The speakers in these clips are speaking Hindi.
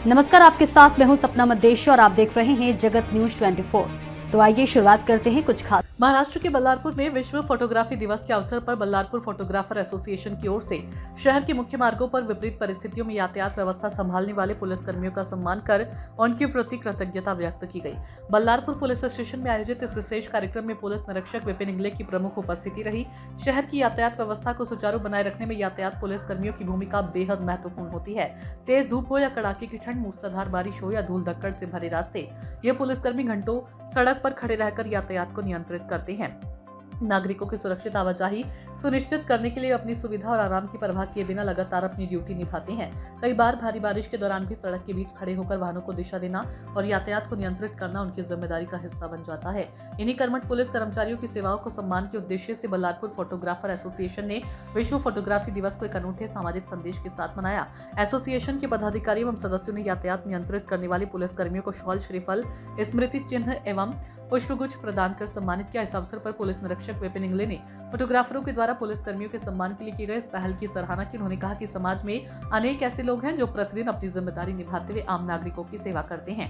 नमस्कार, आपके साथ मैं हूं सपना मदेश और आप देख रहे हैं जगत न्यूज 24। तो आइए शुरुआत करते हैं कुछ खास। महाराष्ट्र के बल्लारपुर में विश्व फोटोग्राफी दिवस के अवसर पर बल्लारपुर फोटोग्राफर एसोसिएशन की ओर से शहर के मुख्य मार्गों पर विपरीत परिस्थितियों में यातायात व्यवस्था संभालने वाले पुलिसकर्मियों का सम्मान कर उनके प्रति कृतज्ञता व्यक्त की गई। बल्लारपुर पुलिस स्टेशन में आयोजित इस विशेष कार्यक्रम में पुलिस निरीक्षक विपिन इंगले की प्रमुख उपस्थिति रही। शहर की यातायात व्यवस्था को सुचारू बनाए रखने में यातायात पुलिस कर्मियों की भूमिका बेहद महत्वपूर्ण होती है। तेज धूप हो या कड़ाके की ठंड, मूसलाधार बारिश हो या धूल धक्कड़ से भरे रास्ते, ये पुलिसकर्मी घंटों सड़क पर खड़े रहकर यातायात को नियंत्रित करते हैं। नागरिकों की सुरक्षित आवाजाही सुनिश्चित करने के लिए अपनी सुविधा और आराम की परवाह किए बिना लगातार अपनी ड्यूटी निभाते हैं। कई बार भारी बारिश के दौरान भी सड़क के बीच खड़े होकर वाहनों को दिशा देना और यातायात को नियंत्रित करना उनकी जिम्मेदारी का हिस्सा बन जाता है। इन्हीं कर्मठ पुलिस कर्मचारियों की सेवाओं को सम्मान के उद्देश्य से बल्लारपुर फोटोग्राफर एसोसिएशन ने विश्व फोटोग्राफी दिवस को एक अनूठे सामाजिक संदेश के साथ मनाया। एसोसिएशन के पदाधिकारियों एवं सदस्यों ने यातायात नियंत्रित करने वाले पुलिस कर्मियों को शॉल, श्रीफल, स्मृति चिन्ह एवं पुष्पगुच्छ प्रदान कर सम्मानित किया। इस अवसर पर पुलिस निरीक्षक विपिन इंगले ने फोटोग्राफरों के द्वारा पुलिस कर्मियों के सम्मान के लिए किए गए इस पहल की सराहना की। उन्होंने कहा कि समाज में अनेक ऐसे लोग हैं जो प्रतिदिन अपनी जिम्मेदारी निभाते हुए आम नागरिकों की सेवा करते हैं,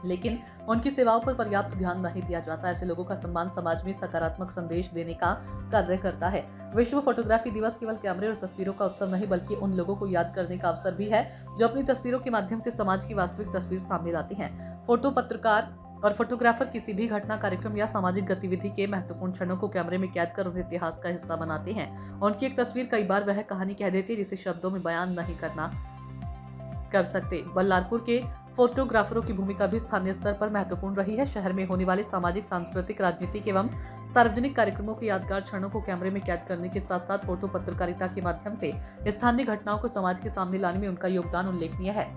लेकिन उनकी सेवाओं पर पर्याप्त ध्यान नहीं दिया जाता। ऐसे लोगों का सम्मान समाज में सकारात्मक संदेश देने का कार्य करता है। विश्व फोटोग्राफी दिवस केवल कैमरे और तस्वीरों का उत्सव नहीं, बल्कि उन लोगों को याद करने का अवसर भी है जो अपनी तस्वीरों के माध्यम से समाज की वास्तविक तस्वीर सामने लाते हैं। फोटो पत्रकार और फोटोग्राफर किसी भी घटना, कार्यक्रम या सामाजिक गतिविधि के महत्वपूर्ण क्षणों को कैमरे में कैद कर उन्हें इतिहास का हिस्सा बनाते हैं। उनकी एक तस्वीर कई बार वह कहानी कह देती है जिसे शब्दों में बयान नहीं कर सकते। बल्लारपुर के फोटोग्राफरों की भूमिका भी स्थानीय स्तर पर महत्वपूर्ण रही है। शहर में होने वाले सामाजिक, सांस्कृतिक, राजनीतिक एवं सार्वजनिक कार्यक्रमों के यादगार क्षणों को कैमरे में कैद करने के साथ साथ फोटो पत्रकारिता के माध्यम से स्थानीय घटनाओं को समाज के सामने लाने में उनका योगदान उल्लेखनीय है।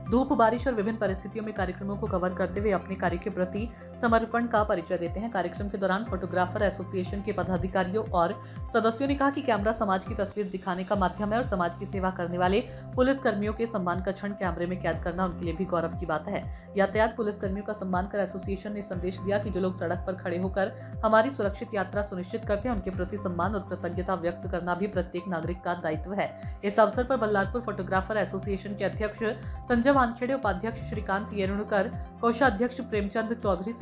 धूप, बारिश और विभिन्न परिस्थितियों में कार्यक्रमों को कवर करते हुए अपने कार्य के प्रति समर्पण का परिचय देते हैं। कार्यक्रम के दौरान फोटोग्राफर एसोसिएशन के पदाधिकारियों और सदस्यों ने कहा कि कैमरा समाज की तस्वीर दिखाने का माध्यम है और समाज की सेवा करने वाले पुलिस कर्मियों के सम्मान का क्षण कैमरे में कैद करना उनके लिए भी गौरव की बात है। यातायात पुलिस कर्मियों का सम्मान कर एसोसिएशन ने संदेश दिया कि जो लोग सड़क पर खड़े होकर हमारी सुरक्षित यात्रा सुनिश्चित करते हैं, उनके प्रति सम्मान और कृतज्ञता व्यक्त करना भी प्रत्येक नागरिक का दायित्व है। इस अवसर पर बल्लारपुर फोटोग्राफर एसोसिएशन के अध्यक्ष संजय वानखेड़े, उपाध्यक्ष श्रीकांत येरुणकर, कोषाध्यक्ष प्रेमचंद चौधरी,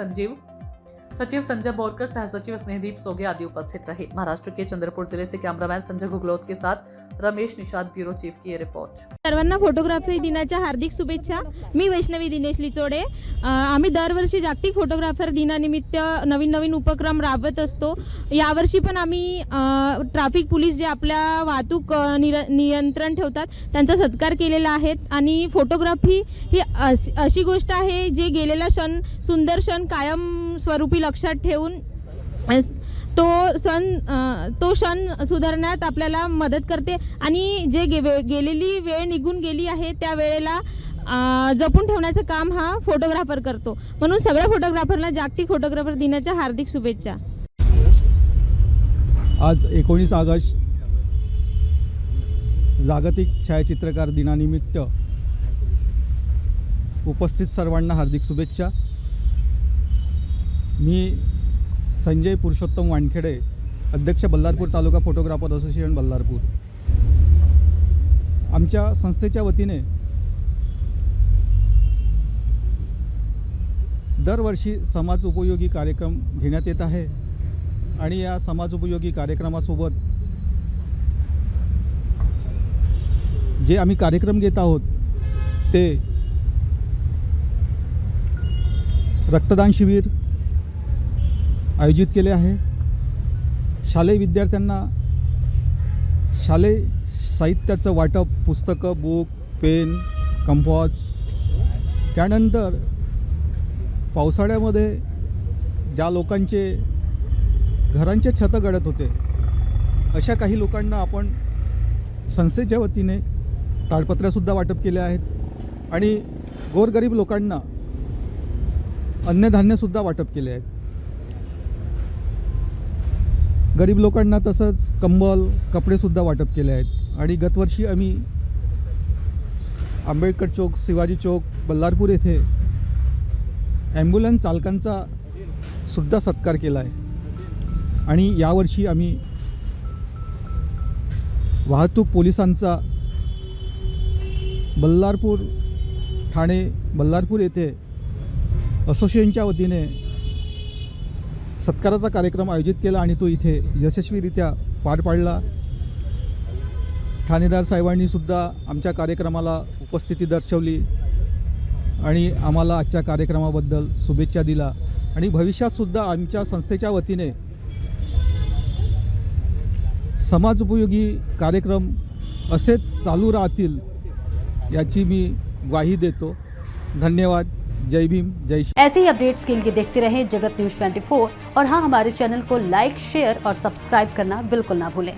सचिव संजय बोरकर, सहसचिव स्नेहदीप सोगे आदि उपस्थित रहे। महाराष्ट्र के चंद्रपूर जिले से कैमरामैन संजय घुगलोत के साथ रमेश निषाद, ब्युरो चीफ की ये रिपोर्ट। सर्वांना फोटोग्राफी दिनाच्या हार्दिक शुभेच्छा। मी वैष्णवी दिनेश लिचोडे। आम्ही दरवर्षी जागतिक फोटोग्राफर दिनानिमित्त नवीन उपक्रम राबवत असतो। यावर्षी पण आम्ही ट्रॅफिक पोलीस जे आपल्या वाहतूक नियंत्रण ठेवतात त्यांचा सत्कार केलेला आहे आणि फोटोग्राफी ही अशी गोष्ट आहे जे गेलेला सुंदर क्षण कायम स्वरूपी लक्षात ठेवून तो क्षण सुधारण्यात आपल्याला मदत करते आणि जे गेलेली वेळ निघून गेली आहे त्या वेळेला जपून ठेवण्याचं काम हा फोटोग्राफर करतो। म्हणून सगळ्या फोटोग्राफरला जागतिक फोटोग्राफर दिनाच्या हार्दिक शुभेच्छा। आज 19 ऑगस्ट जागतिक छायाचित्रकार दिनानिमित्त उपस्थित सर्वांना हार्दिक शुभेच्छा। मी संजय पुरुषोत्तम वानखेडे, अध्यक्ष बल्लारपूर तालुका फोटोग्राफर असोसिएशन बल्लारपूर। आमच्या संस्थेच्या वतीने दरवर्षी समाज उपयोगी कार्यक्रम घेण्यात येत आहे आणि या समाज उपयोगी कार्यक्रमासोबत जे आम्ही कार्यक्रम घेत आहोत ते रक्तदान शिबिर आयोजित केले आहे। शालेय विद्यार्थ्यांना शालेय साहित्याचं वाटप, पुस्तकं, बुक, पेन, कंपास, त्यानंतर पावसाळ्यामध्ये ज्या लोकांचे घरांचे छतं गळत होते अशा काही लोकांना आपण संस्थेच्या वतीने ताडपत्र्यासुद्धा वाटप केले आहेत आणि गोरगरीब लोकांना अन्नधान्यसुद्धा वाटप केले आहेत। गरीब लोकांना तसंच कंबल, कपडेसुद्धा वाटप केले आहेत आणि गतवर्षी आम्ही आंबेडकर चौक, शिवाजी चौक, बल्लारपूर येथे ॲम्ब्युलन्स चालकांचा सुद्धा सत्कार केला आहे आणि यावर्षी आम्ही वाहतूक पोलिसांचा बल्लारपूर ठाणे बल्लारपूर येथे असोसिएशनच्या वतीने सत्काराचा कार्यक्रम आयोजित केला आणि तो इथे यशस्वीरित्या पार पाडला. ठाणेदार साहेबांनी सुद्धा आमच्या कार्यक्रमाला उपस्थिती दर्शवली आणि आम्हाला आजच्या कार्यक्रमाबद्दल शुभेच्छा दिला आणि भविष्यातसुद्धा आमच्या संस्थेच्या वतीने समाजोपयोगी कार्यक्रम असेच चालू राहतील याची मी ग्वाही देतो. धन्यवाद. जय भीम, जय श्री. ऐसे ही अपडेट्स के लिए देखते रहें जगत न्यूज 24 और हाँ, हमारे चैनल को लाइक, शेयर और सब्सक्राइब करना बिल्कुल ना भूलें.